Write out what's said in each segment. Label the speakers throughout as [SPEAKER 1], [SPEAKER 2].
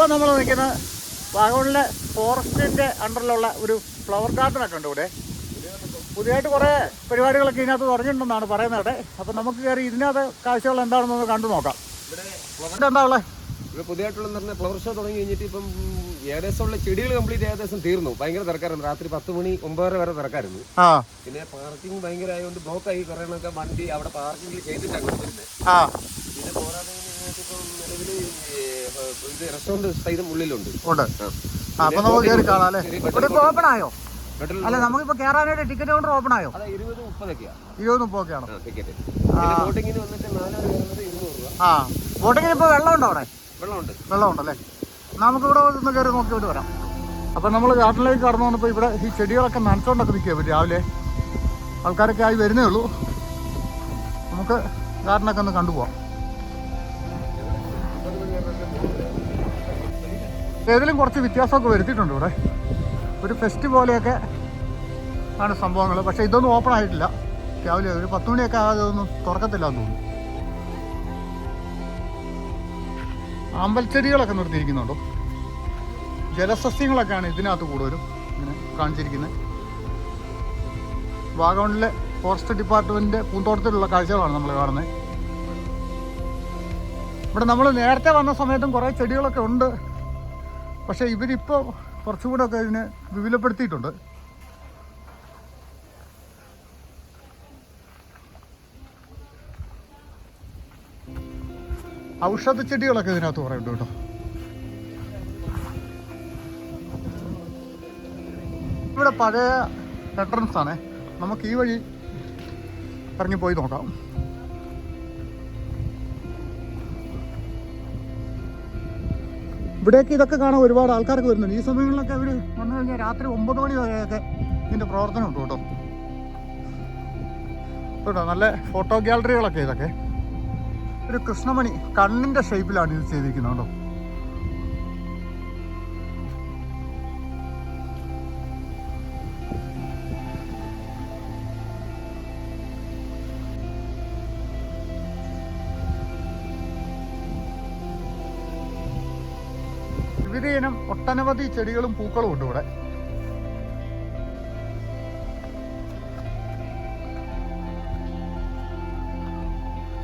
[SPEAKER 1] ഇപ്പോൾ നമ്മൾ നിൽക്കുന്ന വാഗമണിലെ ഫോറസ്റ്റിൻ്റെ അണ്ടറിലുള്ള ഒരു ഫ്ലവർ ഗാർഡനൊക്കെ ഉണ്ട് ഇവിടെ. പുതിയതായിട്ട് കുറേ പരിപാടികളൊക്കെ ഇതിനകത്ത് തുടങ്ങിയിട്ടുണ്ടെന്നാണ് പറയുന്നത് കേട്ടെ. അപ്പം നമുക്ക് കയറി ഇതിനകത്ത് കാഴ്ചകൾ എന്താണെന്നൊന്ന് കണ്ടു നോക്കാം. ഇവിടെ എന്താ ഉള്ളത്?
[SPEAKER 2] ഇവിടെ പുതിയതായിട്ടുള്ള ഫ്ലവർ ഷോ തുടങ്ങി കഴിഞ്ഞിട്ട് ഇപ്പം ഏകദേശമുള്ള ചെടികൾ കംപ്ലീറ്റ് ഏകദേശം തീർന്നു. ഭയങ്കര തിരക്കായിരുന്നു. രാത്രി 10 മണി 9:30 വരെ തിരക്കായിരുന്നു. പിന്നെ പാർക്കിംഗ് ഭയങ്കര ആയതുകൊണ്ട് ബ്ലോക്ക് ആയി. കുറേയൊക്കെ വണ്ടി അവിടെ പാർക്കിംഗ് ചെയ്തിട്ടാണ് വരുന്നത്. പിന്നെ പോരാതെ ഇപ്പം നിലവിൽ ഇത് റെസ്റ്റോറൻറ്റ് സൈഡും ഉള്ളിലുണ്ട്.
[SPEAKER 1] ഓപ്പൺ ആയോ? അല്ല, നമുക്കിപ്പോ കേറാനായിട്ട് ടിക്കറ്റ് കൗണ്ടർ ഓപ്പൺ ആയോ? 20-30
[SPEAKER 2] ടിക്കറ്റ്. ബോട്ടിങ്ങിന് വന്നിട്ട് 4 200 രൂപ.
[SPEAKER 1] ബോട്ടിങ്ങിന് ഇപ്പൊ വെള്ളമുണ്ടോ അവിടെ?
[SPEAKER 2] വെള്ളമുണ്ടല്ലേ?
[SPEAKER 1] നമുക്ക് ഇവിടെ ഒന്ന് കയറി നോക്കിയിട്ട് വരാം. അപ്പം നമ്മൾ ഗാർഡനിലേക്ക് കടന്നു വന്നപ്പോൾ ഇവിടെ ഈ ചെടികളൊക്കെ നനച്ചുകൊണ്ടൊക്കെ നിൽക്കുക. രാവിലെ ആൾക്കാരൊക്കെ ആയി വരുന്നേ ഉള്ളൂ. നമുക്ക് ഗാർഡനൊക്കെ ഒന്ന് കണ്ടുപോകാം. ഏതിലും കുറച്ച് വ്യത്യാസമൊക്കെ വരുത്തിയിട്ടുണ്ട് ഇവിടെ. ഒരു ഫെസ്റ്റ് പോലെയൊക്കെ ആണ് സംഭവങ്ങൾ. പക്ഷേ ഇതൊന്നും ഓപ്പൺ ആയിട്ടില്ല. രാവിലെ ഒരു 10 മണിയൊക്കെ ആകാതെ ഒന്നും തുറക്കത്തില്ല എന്ന് തോന്നുന്നു. അമ്പൽച്ചെടികളൊക്കെ നിർത്തിയിരിക്കുന്നുണ്ടോ? ജലസസ്യങ്ങളൊക്കെയാണ് ഇതിനകത്ത് കൂടുതലും ഇങ്ങനെ കാണിച്ചിരിക്കുന്നത്. വാഗമണിലെ ഫോറസ്റ്റ് ഡിപ്പാർട്ട്മെൻറ്റിൻ്റെ പൂന്തോട്ടത്തിലുള്ള കാഴ്ചകളാണ് നമ്മൾ കാണുന്നത്. ഇവിടെ നമ്മൾ നേരത്തെ വന്ന സമയത്തും കുറേ ചെടികളൊക്കെ ഉണ്ട്. പക്ഷേ ഇവരിപ്പോൾ കുറച്ചുകൂടെ ഒക്കെ ഇതിനെ വിപുലപ്പെടുത്തിയിട്ടുണ്ട്. ഔഷധ ചെടികളൊക്കെ ഇതിനകത്ത് കുറേ ഉണ്ട് കേട്ടോ. ഇവിടെ പഴയ എൻട്രൻസ് ആണ്. നമുക്ക് ഈ വഴി ഇറങ്ങിപ്പോയി നോക്കാം. ഇവിടേക്ക് ഇതൊക്കെ കാണാൻ ഒരുപാട് ആൾക്കാർക്ക് വരുന്നുണ്ട്. ഈ സമയങ്ങളിലൊക്കെ ഇവർ വന്നു കഴിഞ്ഞാൽ രാത്രി 9 മണി വരെയൊക്കെ ഇതിൻ്റെ പ്രവർത്തനം ഉണ്ട് കേട്ടോ. കേട്ടോ, നല്ല ഫോട്ടോ ഗ്യാലറികളൊക്കെ ഇതൊക്കെ. ഒരു കൃഷ്ണമണി കണ്ണിൻ്റെ ഷേപ്പിലാണ് ഇത് ചെയ്തിരിക്കുന്നത് കേട്ടോ. വിവിധ ഇനം ഒട്ടനവധി ചെടികളും പൂക്കളും ഉണ്ട് ഇവിടെ.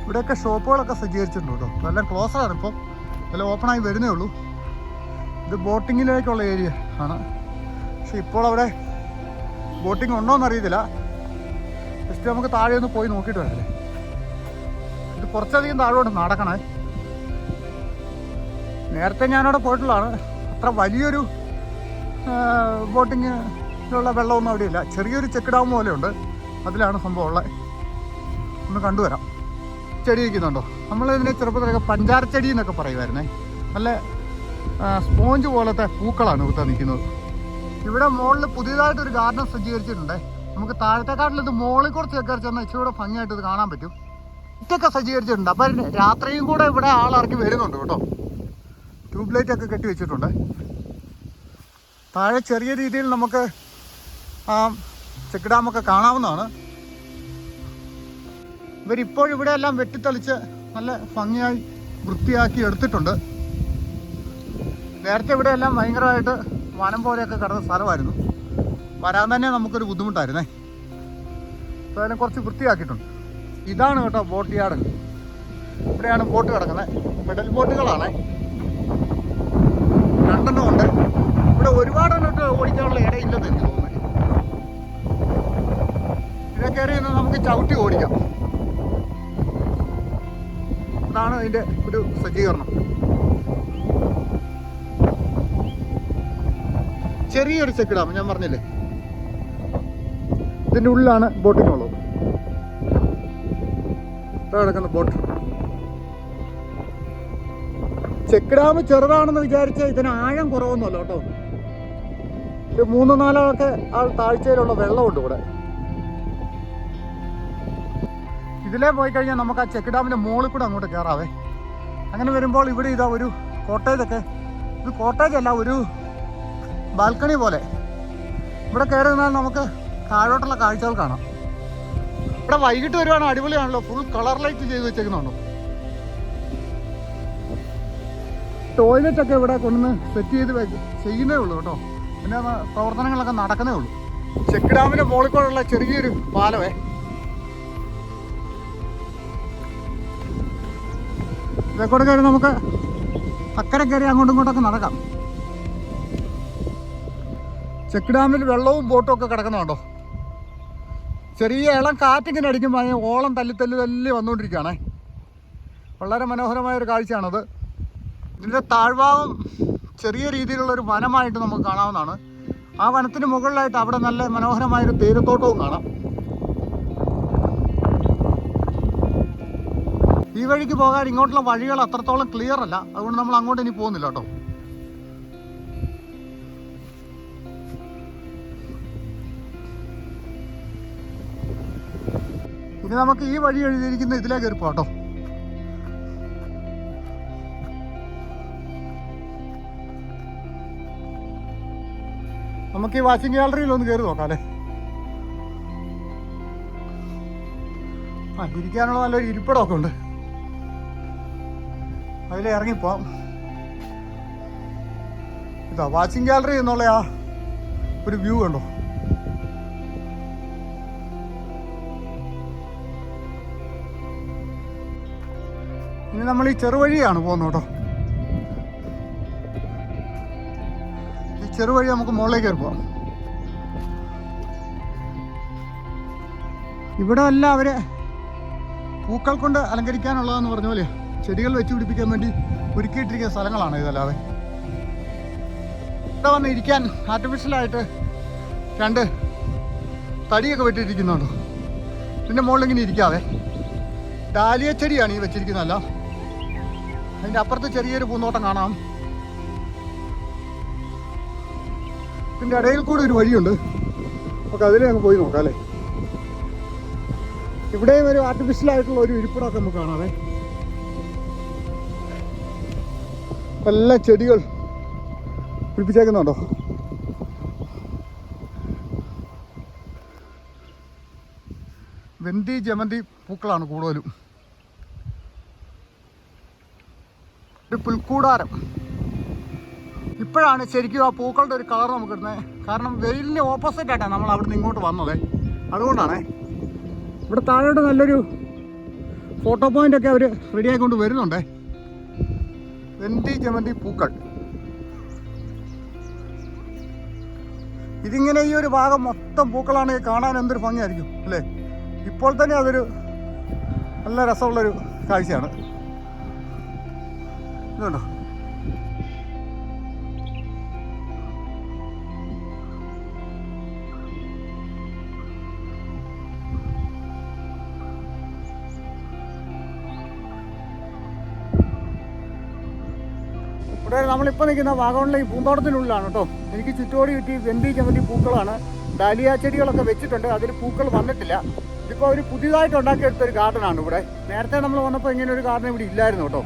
[SPEAKER 1] ഇവിടെയൊക്കെ ഷോപ്പുകളൊക്കെ സജ്ജീകരിച്ചിട്ടുണ്ട് കേട്ടോ. നല്ല ക്ലോസാണ് ഇപ്പം, നല്ല ഓപ്പണായി വരുന്നേ ഉള്ളൂ. ഇത് ബോട്ടിങ്ങിലേക്കുള്ള ഏരിയ ആണ്. പക്ഷെ ഇപ്പോൾ അവിടെ ബോട്ടിംഗ് ഉണ്ടോ എന്നറിയത്തില്ല. ജസ്റ്റ് നമുക്ക് താഴെ ഒന്ന് പോയി നോക്കിയിട്ട് വരല്ലേ. ഇത് കുറച്ചധികം താഴോട്ട് നടക്കണേ. നേരത്തെ ഞാനവിടെ പോയിട്ടുള്ളതാണ്. അത്ര വലിയൊരു ബോട്ടിങ്ങിലുള്ള വെള്ളമൊന്നും അവിടെയില്ല. ചെറിയൊരു ചെക്ക് ഡാം പോലെയുണ്ട്. അതിലാണ് സംഭവം ഉള്ളത്. ഒന്ന് കണ്ടുവരാം. ചെടി ഇരിക്കുന്നുണ്ടോ? നമ്മളിതിനെ ചെറുപ്പത്തിലൊക്കെ പഞ്ചാരച്ചെടി എന്നൊക്കെ പറയുമായിരുന്നേ. നല്ല സ്പോഞ്ച് പോലത്തെ പൂക്കളാണ് ഇവിടെ നിൽക്കുന്നത്. ഇവിടെ മുകളിൽ പുതിയതായിട്ടൊരു ഗാർഡൻ സജ്ജീകരിച്ചിട്ടുണ്ട്. നമുക്ക് താഴത്തെക്കാട്ടിൽ ഇത് മുകളിൽ കുറച്ചൊക്കെ ചെന്നാൽ ഇച്ചിരി ഭംഗിയായിട്ട് ഇത് കാണാൻ പറ്റും. ഇതൊക്കെ സജ്ജീകരിച്ചിട്ടുണ്ട്. അപ്പം രാത്രിയും കൂടെ ഇവിടെ ആളിറക്കി വരുന്നുണ്ട് കേട്ടോ. ട്യൂബ് ലൈറ്റൊക്കെ കെട്ടി വെച്ചിട്ടുണ്ട്. താഴെ ചെറിയ രീതിയിൽ നമുക്ക് ചെക്ക് ഡാമൊക്കെ കാണാവുന്നതാണ്. ഇവരിപ്പോഴും ഇവിടെ എല്ലാം വെട്ടിത്തെളിച്ച് നല്ല ഭംഗിയായി വൃത്തിയാക്കി എടുത്തിട്ടുണ്ട്. നേരത്തെ ഇവിടെ എല്ലാം ഭയങ്കരമായിട്ട് വനം പോലെയൊക്കെ കിടന്ന സ്ഥലമായിരുന്നു. വരാൻ തന്നെ നമുക്കൊരു ബുദ്ധിമുട്ടായിരുന്നേ. അപ്പോൾ അതിനെ കുറച്ച് വൃത്തിയാക്കിയിട്ടുണ്ട്. ഇതാണ് കേട്ടോ ബോട്ട് യാർഡ്. ഇവിടെയാണ് ബോട്ട് കിടക്കുന്നത്. പെഡൽ ബോട്ടുകളാണേ. 2 ഉണ്ട്. ഇവിടെ ഒരുപാടെണ്ണിട്ട് ഓടിക്കാനുള്ള ഇടയില്ലെന്ന് എനിക്ക് തോന്നുന്നത്. ഇതൊക്കെ കയറി നമുക്ക് ചവിട്ടി ഓടിക്കാം. അതാണ് അതിൻ്റെ ഒരു സജ്ജീകരണം. ചെറിയൊരു ചെക്ക് ഡാം ഞാൻ പറഞ്ഞില്ലേ. ഇതിൻ്റെ ഉള്ളിലാണ് ബോട്ടിംഗ് ഉള്ളത്. ഇവിടെ കിടക്കുന്ന ബോട്ട്. ചെക്ക് ഡാം ചെറുതാണെന്ന് വിചാരിച്ച് ഇതിന് ആഴം കുറവൊന്നുമല്ല കേട്ടോ. ഒരു 3-4 താഴ്ചയിലുള്ള വെള്ളമുണ്ട് ഇവിടെ. ഇതിലേ പോയി കഴിഞ്ഞാൽ നമുക്ക് ആ ചെക്ക് ഡാമിൻ്റെ മുകളിൽ കൂടെ അങ്ങോട്ട് കയറാവേ. അങ്ങനെ വരുമ്പോൾ ഇവിടെ ഇതാ ഒരു കോട്ടേജൊക്കെ. ഇത് കോട്ടേജല്ല, ഒരു ബാൽക്കണി പോലെ. ഇവിടെ കയറി നിന്നാൽ നമുക്ക് താഴോട്ടുള്ള കാഴ്ചകൾ കാണാം. ഇവിടെ വൈകിട്ട് വരുവാണെങ്കിൽ അടിപൊളിയാണല്ലോ. ഫുൾ കളർ ലൈറ്റ് ചെയ്ത് വെച്ചേക്കുന്നുണ്ടോ. ടോയ്ലറ്റൊക്കെ ഇവിടെ കൊണ്ടുവന്ന് സെറ്റ് ചെയ്ത് ചെയ്യുന്നേ ഉള്ളൂ കേട്ടോ. പിന്നെ പ്രവർത്തനങ്ങളൊക്കെ നടക്കുന്നേ ഉള്ളൂ. ചെക്ക് ഡാമിൻ്റെ മുകളിൽ കൂടെയുള്ള ചെറിയൊരു പാലമേ. ഇതേക്കൂടെ കയറി നമുക്ക് അക്കരെ കയറി അങ്ങോട്ടും ഇങ്ങോട്ടൊക്കെ നടക്കാം. ചെക്ക് ഡാമിൽ വെള്ളവും ബോട്ടും ഒക്കെ കിടക്കുന്നുണ്ടോ. ചെറിയ ഇളം കാറ്റിങ്ങനെ അടിക്കുമ്പോൾ അതിന് ഓളം തല്ലി വന്നുകൊണ്ടിരിക്കുകയാണേ. വളരെ മനോഹരമായൊരു കാഴ്ചയാണത്. ഇതിൻ്റെ താഴ്ഭാഗം ചെറിയ രീതിയിലുള്ളൊരു വനമായിട്ട് നമുക്ക് കാണാവുന്നതാണ്. ആ വനത്തിന് മുകളിലായിട്ട് അവിടെ നല്ല മനോഹരമായൊരു തേയിലത്തോട്ടവും കാണാം. ഈ വഴിക്ക് പോകാൻ ഇങ്ങോട്ടുള്ള വഴികൾ അത്രത്തോളം ക്ലിയർ അല്ല, അതുകൊണ്ട് നമ്മൾ അങ്ങോട്ട് ഇനി പോകുന്നില്ല കേട്ടോ. ഇനി നമുക്ക് ഈ വഴി എഴുതിയിരിക്കുന്ന ഇതിലേക്ക് കയറി പോകാം കേട്ടോ. നമുക്ക് ഈ വാച്ചിങ് ഗാലറിയിൽ ഒന്ന് കയറി നോക്കാം അല്ലേ. ഇരിക്കാനുള്ള നല്ലൊരു ഇരിപ്പിടമൊക്കെ ഉണ്ട്. അതിൽ ഇറങ്ങിപ്പോവാം. ഇതാ വാച്ചിങ് ഗാലറി എന്നുള്ള ആ ഒരു വ്യൂ കണ്ടോ. ഇനി നമ്മൾ ഈ ചെറുവഴിയാണ് പോകുന്നത് കേട്ടോ. ഈ ചെറുവഴി നമുക്ക് മുകളിലേക്ക് കയറി പോവാം. ഇവിടെ അല്ല അവര് പൂക്കൾ കൊണ്ട് അലങ്കരിക്കാനുള്ളതെന്ന് പറഞ്ഞ പോലെ ചെടികൾ വെച്ച് പിടിപ്പിക്കാൻ വേണ്ടി ഒരുക്കിയിട്ടിരിക്കുന്ന സ്ഥലങ്ങളാണ് ഇതല്ലാതെ. ഇവിടെ വന്ന് ഇരിക്കാൻ ആർട്ടിഫിഷ്യലായിട്ട് 2 തടിയൊക്കെ വെട്ടിയിരിക്കുന്നുണ്ടോ. ഇതിൻ്റെ മുകളിൽ ഇങ്ങനെ ഇരിക്കാതെ ഡാലിയ ചെടിയാണ് ഈ വെച്ചിരിക്കുന്നതല്ല. അതിൻ്റെ അപ്പുറത്ത് ചെറിയൊരു പൂന്തോട്ടം കാണാം. ഇതിൻ്റെ ഇടയിൽ കൂടെ ഒരു വഴിയുണ്ട്. നമുക്ക് അതിലേ അങ്ങ് പോയി നോക്കാം അല്ലേ. ഇവിടെയും ഒരു ആർട്ടിഫിഷ്യലായിട്ടുള്ള ഒരു ഇരിപ്പിടമൊക്കെ നമുക്ക് കാണാതെ. എല്ലാ ചെടികൾ പിടിപ്പിച്ചേക്കുന്നുണ്ടോ. വെന്തി ജമന്തി പൂക്കളാണ് കൂടുതലും. ഒരു പുൽക്കൂടാരം. ഇപ്പോഴാണ് ശരിക്കും ആ പൂക്കളുടെ ഒരു കളർ നമുക്ക് ഇടുന്നത്. കാരണം വെയിലിന് ഓപ്പോസിറ്റ് ആയിട്ടാണ് നമ്മൾ അവിടെ നിന്ന് ഇങ്ങോട്ട് വന്നത്. അതുകൊണ്ടാണേ. ഇവിടെ താഴോട്ട് നല്ലൊരു ഫോട്ടോ പോയിൻ്റൊക്കെ അവർ റെഡിയായിക്കൊണ്ട് വരുന്നുണ്ടേ. വെന്തി ജമന്തി പൂക്കൾ. ഇതിങ്ങനെ ഈ ഒരു ഭാഗം മൊത്തം പൂക്കളാണെങ്കിൽ കാണാൻ എന്തൊരു ഭംഗിയായിരിക്കും അല്ലേ. ഇപ്പോൾ തന്നെ അതൊരു നല്ല രസമുള്ളൊരു കാഴ്ചയാണ്. ഇതുണ്ടോ. ഇവിടെ നമ്മളിപ്പോൾ നിൽക്കുന്ന വാഗമണിലെ ഈ പൂന്തോട്ടത്തിനുള്ളിലാണ് കേട്ടോ. എനിക്ക് ചുറ്റോടി കിട്ടി വെന്തി ജമന്തി പൂക്കളാണ്. ഡാലിയ ചെടികളൊക്കെ വെച്ചിട്ടുണ്ട്, അതിൽ പൂക്കൾ വന്നിട്ടില്ല. ഇതിപ്പോൾ ഒരു പുതിയതായിട്ട് ഉണ്ടാക്കിയെടുത്തൊരു ഗാർഡനാണ് ഇവിടെ. നേരത്തെ നമ്മൾ വന്നപ്പോൾ ഇങ്ങനെ ഒരു ഗാർഡൻ ഇവിടെ ഇല്ലായിരുന്നു കേട്ടോ.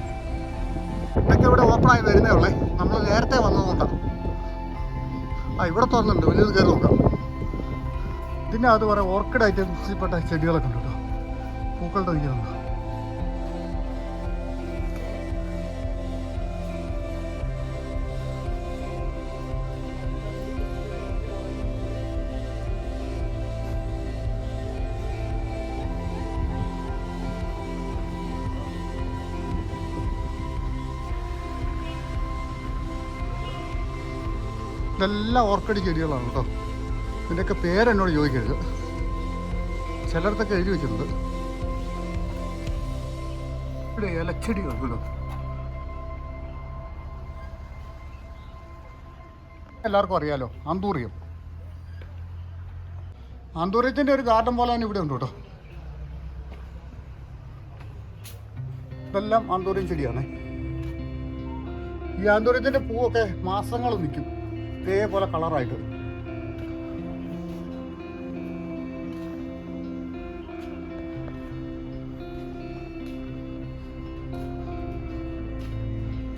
[SPEAKER 1] ഇതൊക്കെ ഇവിടെ ഓപ്പണായി വരുന്നേ ഉള്ളേ. നമ്മൾ നേരത്തെ വന്നതുകൊണ്ടാണ്. ഇവിടെ തുറന്നുണ്ട്. വലിയത് കയറി നോക്കാം. ഇതിൻ്റെ അത് പറയാം ഓർക്കിഡ് ഐറ്റംസിൽപ്പെട്ട ചെടികളൊക്കെ ഉണ്ട് കേട്ടോ. പൂക്കളുടെ നിൽക്കുന്നുണ്ട്. ഇതെല്ലാം ഓർക്കിഡ് ചെടികളാണ് കേട്ടോ. ഇതിൻ്റെയൊക്കെ പേരെന്നോട് ചോദിക്കരുത്. ചിലർക്കൊക്കെ എഴുതി വെച്ചിട്ടുണ്ട്. ഇവിടെ ഇലച്ചെടികൾ കേട്ടോ. എല്ലാവർക്കും അറിയാലോ ആന്തൂറിയം. ആന്തൂറിയത്തിൻ്റെ ഒരു ഗാർഡൻ പോലെ തന്നെ ഇവിടെ ഉണ്ട് കേട്ടോ. ഇതെല്ലാം ആന്തൂറിയം ചെടിയാണ്. ഈ ആന്തൂറിയത്തിൻ്റെ പൂവൊക്കെ മാസങ്ങൾ നിൽക്കും ഇതേപോലെ കളറായിട്ട്.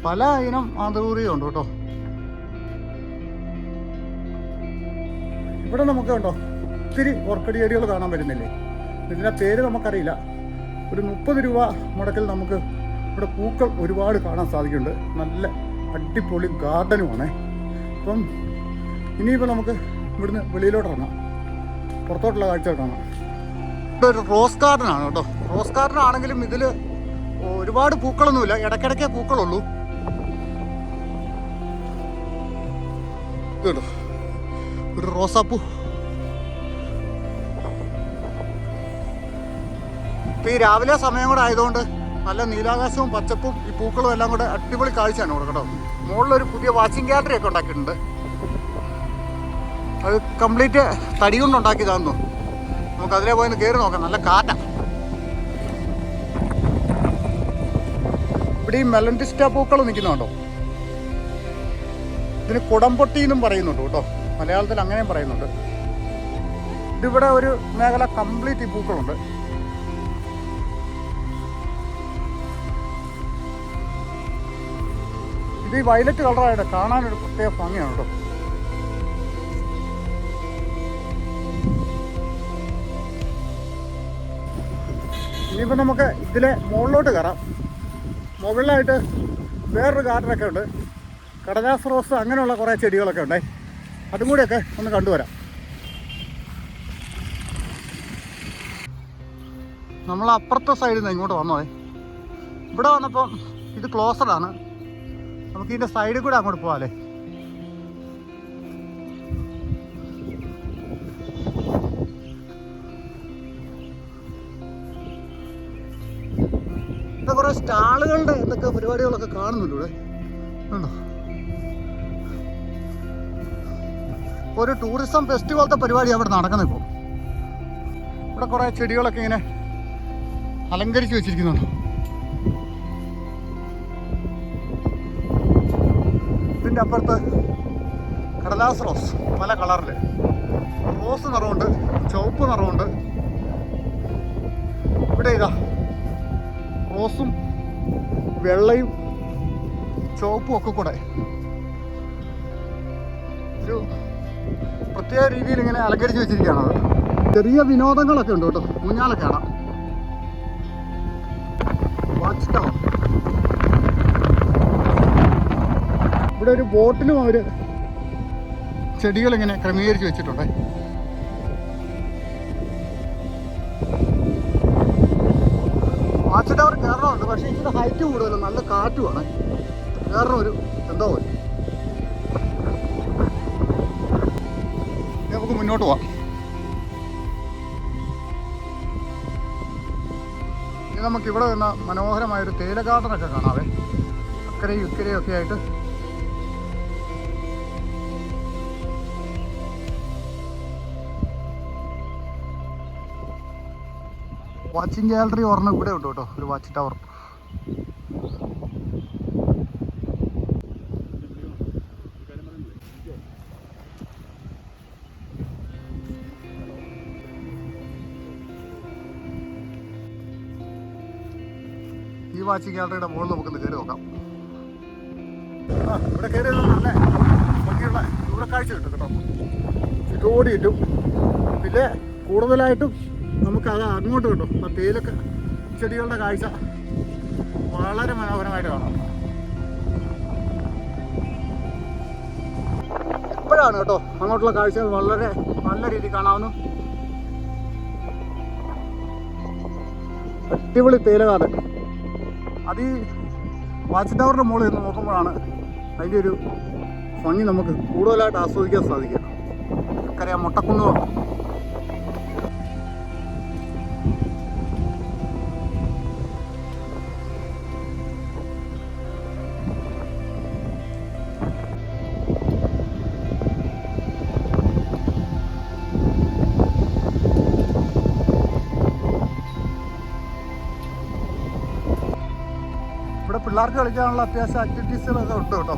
[SPEAKER 1] പല ഇനം ആന്തൂറിയം ഉണ്ട് കേട്ടോ. ഇവിടെ നമുക്ക് കണ്ടോ ഒത്തിരി ഓർക്കിഡ് ചെടികൾ കാണാൻ പറ്റുന്നില്ലേ. ഇതിൻ്റെ പേര് നമുക്കറിയില്ല. ഒരു 30 രൂപ മുടക്കിൽ നമുക്ക് ഇവിടെ പൂക്കൾ ഒരുപാട് കാണാൻ സാധിക്കുന്നുണ്ട്. നല്ല അടിപൊളി ഗാർഡനുമാണേ. അപ്പം ഇനിയിപ്പോൾ നമുക്ക് ഇവിടുന്ന് വെളിയിലോട്ട് ഇറങ്ങാം, പുറത്തോട്ടുള്ള കാഴ്ചകൾ കാണാം. ഇവിടെ ഒരു റോസ് ഗാർഡനാണ് കേട്ടോ. റോസ് ഗാർഡൻ ആണെങ്കിലും ഇതിൽ ഒരുപാട് പൂക്കളൊന്നുമില്ല, ഇടയ്ക്കിടയ്ക്കേ പൂക്കളുള്ളൂ. കേട്ടോ ഒരു റോസാപ്പൂ. ഇപ്പം ഈ രാവിലെ സമയം കൂടെ ആയതുകൊണ്ട് നല്ല നീലാകാശവും പച്ചപ്പും ഈ പൂക്കളും എല്ലാം കൂടെ അടിപൊളി കാഴ്ചയാണ് ഇവിടെ കേട്ടോ. മുകളിലൊരു പുതിയ വാച്ചിങ് ഗാലറി ഒക്കെ ഉണ്ടാക്കിയിട്ടുണ്ട്. അത് കംപ്ലീറ്റ് തടി കൊണ്ട് ഉണ്ടാക്കിയതാണെന്നോ. നമുക്ക് അതിലെ പോയി കയറി നോക്കാം, നല്ല കാറ്റാ. ഇവിടെ ഈ മെലൻറ്റിസ്റ്റ പൂക്കൾ നിൽക്കുന്നുണ്ടോ, ഇതിന് കുടംപൊട്ടി എന്നും പറയുന്നുണ്ട് കേട്ടോ, മലയാളത്തിൽ അങ്ങനെയും പറയുന്നുണ്ട്. ഇതിവിടെ ഒരു മേഖല കംപ്ലീറ്റ് ഈ പൂക്കളുണ്ട്. ഇത് ഈ വയലറ്റ് കളറായിട്ട് കാണാനൊരു പ്രത്യേക ഭംഗിയാണ് കേട്ടോ. ഇനിയിപ്പോൾ നമുക്ക് ഇതിലെ മുകളിലോട്ട് കയറാം. മുകളിലായിട്ട് വേറൊരു ഗാർഡനൊക്കെ ഉണ്ട്, കടലാസ് റോസ് അങ്ങനെയുള്ള കുറേ ചെടികളൊക്കെ ഉണ്ട്. അതും കൂടിയൊക്കെ ഒന്ന് കണ്ടുവരാം. നമ്മൾ അപ്പുറത്തെ സൈഡിൽ നിന്ന് ഇങ്ങോട്ട് വന്നോളേ. ഇവിടെ വന്നപ്പം ഇത് ക്ലോസഡാണ്, നമുക്ക് ഇതിൻ്റെ സൈഡിൽ കൂടെ അങ്ങോട്ട് പോകാമല്ലേ. ഇവിടെ കുറേ സ്റ്റാളുകളുടെ എന്തൊക്കെ പരിപാടികളൊക്കെ കാണുന്നുണ്ട്. ഇവിടെ ഉണ്ടോ ഒരു ടൂറിസം ഫെസ്റ്റിവലത്തെ പരിപാടി അവിടെ നടക്കുന്നത്. ഇപ്പോൾ ഇവിടെ കുറേ ചെടികളൊക്കെ ഇങ്ങനെ അലങ്കരിച്ച് വെച്ചിരിക്കുന്നുണ്ട്. ഇതിൻ്റെ അപ്പുറത്ത് കടലാസ് റോസ് പല കളറിൽ, റോസ് നിറമുണ്ട്, ചുവപ്പ് നിറമുണ്ട്. ഇവിടെ ഇതാ റോസും വെള്ളയും ചുവപ്പും ഒക്കെ കൂടെ ഒരു പ്രത്യേക രീതിയിൽ ഇങ്ങനെ അലങ്കരിച്ച് വെച്ചിരിക്കുകയാണത്. ചെറിയ വിനോദങ്ങളൊക്കെ ഉണ്ട് കേട്ടോ, ഊഞ്ഞാലൊക്കെ കാണാം. വാച്ച് ടവർ, ഇവിടെ ഒരു ബോട്ടിലും അവർ ചെടികളിങ്ങനെ ക്രമീകരിച്ച് വെച്ചിട്ടുണ്ട്. വാച്ച് ടവർ കയറണമുണ്ട്, പക്ഷേ ഇതിൻ്റെ ഹൈറ്റ് കൂടുതലും നല്ല കാറ്റുമാണ്. കയറണം ഒരു എന്തോ പോലെ. നമുക്ക് മുന്നോട്ട് പോവാം. ഇനി നമുക്കിവിടെ നിന്ന് മനോഹരമായൊരു തേയില ഗാർഡനൊക്കെ കാണാവേ, അക്കരയും ഇക്കരയും ഒക്കെ ആയിട്ട്. വാച്ചിങ് ഗാലറി ഒരെണ്ണം ഇവിടെ ഉണ്ട് കേട്ടോ, ഒരു വാച്ച് ടവർ. ഈ വാച്ചിങ് ഗാലറിയുടെ മുകളിൽ നമുക്കൊന്ന് കയറി നോക്കാം. ഇവിടെ കയറി നല്ല ഭംഗിയുള്ള ദൂരക്കാഴ്ച കിട്ടും കേട്ടോ, ചുറ്റോടി കിട്ടും. പിന്നെ കൂടുതലായിട്ടും നമുക്കത് അങ്ങോട്ട് കിട്ടും. ആ തേയിലൊക്കെ ചെടികളുടെ കാഴ്ച വളരെ മനോഹരമായിട്ട് കാണാം. ഇപ്പോഴാണ് കേട്ടോ അങ്ങോട്ടുള്ള കാഴ്ച വളരെ നല്ല രീതിയിൽ കാണാവുന്നു. അടിപൊളി തേയില ഗാർഡൻ. അത് ഈ വാച്ച് ടവറിൻ്റെ മുകളിൽ നിന്ന് നോക്കുമ്പോഴാണ് അതിൻ്റെ ഒരു ഭംഗി നമുക്ക് കൂടുതലായിട്ട് ആസ്വദിക്കാൻ സാധിക്കുക. നമുക്കറിയാം മുട്ടക്കുന്നുകളും ഇവിടെ പിള്ളേർക്ക് കളിക്കാനുള്ള അത്യാവശ്യം ആക്ടിവിറ്റീസുകളൊക്കെ ഉണ്ട് കേട്ടോ.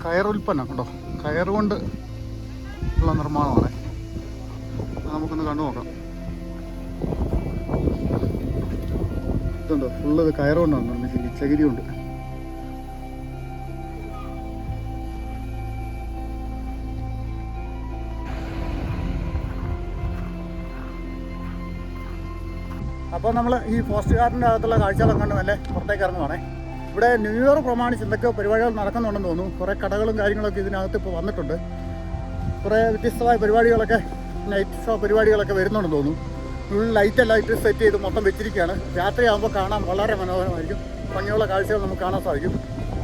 [SPEAKER 1] കയറുൽപ്പന്നം കേട്ടോ, കയറുകൊണ്ട് ഉള്ള നിർമ്മാണമാണ്. നമുക്കൊന്ന് കണ്ടു നോക്കാം. ഇതുണ്ടോ, ഫുള്ള് ഇത് കയറുകൊണ്ടാണ് നിർമ്മിച്ചിരിക്കുന്നത്, ചകിരി കൊണ്ട്. അപ്പോൾ നമ്മൾ ഈ ഫോറസ്റ്റ് ഗാർഡൻ്റെ അകത്തുള്ള കാഴ്ചകളൊക്കെ കണ്ട് നല്ല പുറത്തേക്ക് ഇറങ്ങുവാണേ. ഇവിടെ ന്യൂ ഇയർ പ്രമാണിച്ച് എന്തൊക്കെയോ പരിപാടികൾ നടക്കുന്നുണ്ടെന്ന് തോന്നുന്നു. കുറേ കടകളും കാര്യങ്ങളൊക്കെ ഇതിനകത്ത് ഇപ്പോൾ വന്നിട്ടുണ്ട്. കുറേ വ്യത്യസ്തമായ പരിപാടികളൊക്കെ, നൈറ്റ് ഷോ പരിപാടികളൊക്കെ വരുന്നുണ്ടെന്ന് തോന്നുന്നു. ഫുൾ ലൈറ്റെല്ലാം ഇട്ട് സെറ്റ് ചെയ്ത് മൊത്തം വെച്ചിരിക്കുകയാണ്. രാത്രിയാകുമ്പോൾ കാണാൻ വളരെ മനോഹരമായിരിക്കും. ഭംഗിയുള്ള കാഴ്ചകൾ നമുക്ക് കാണാൻ സാധിക്കും.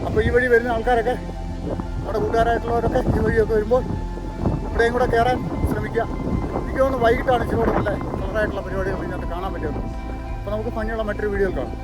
[SPEAKER 1] അപ്പോൾ ഈ വഴി വരുന്ന ആൾക്കാരൊക്കെ, നമ്മുടെ കൂട്ടുകാരായിട്ടുള്ളവരൊക്കെ ഈ വഴിയൊക്കെ വരുമ്പോൾ ഇവിടെയും കൂടെ കയറാൻ ശ്രമിക്കുക. എനിക്ക് തോന്നുന്നു വൈകിട്ടാണ് ഇച്ചിരി കൂടെ നല്ല കളറായിട്ടുള്ള പരിപാടികൾ ഇതിനകത്ത് കാണാൻ പറ്റുന്നത്. അപ്പോൾ നമുക്ക് ഭംഗിയുള്ള മറ്റൊരു വീഡിയോയിൽ കാണാം.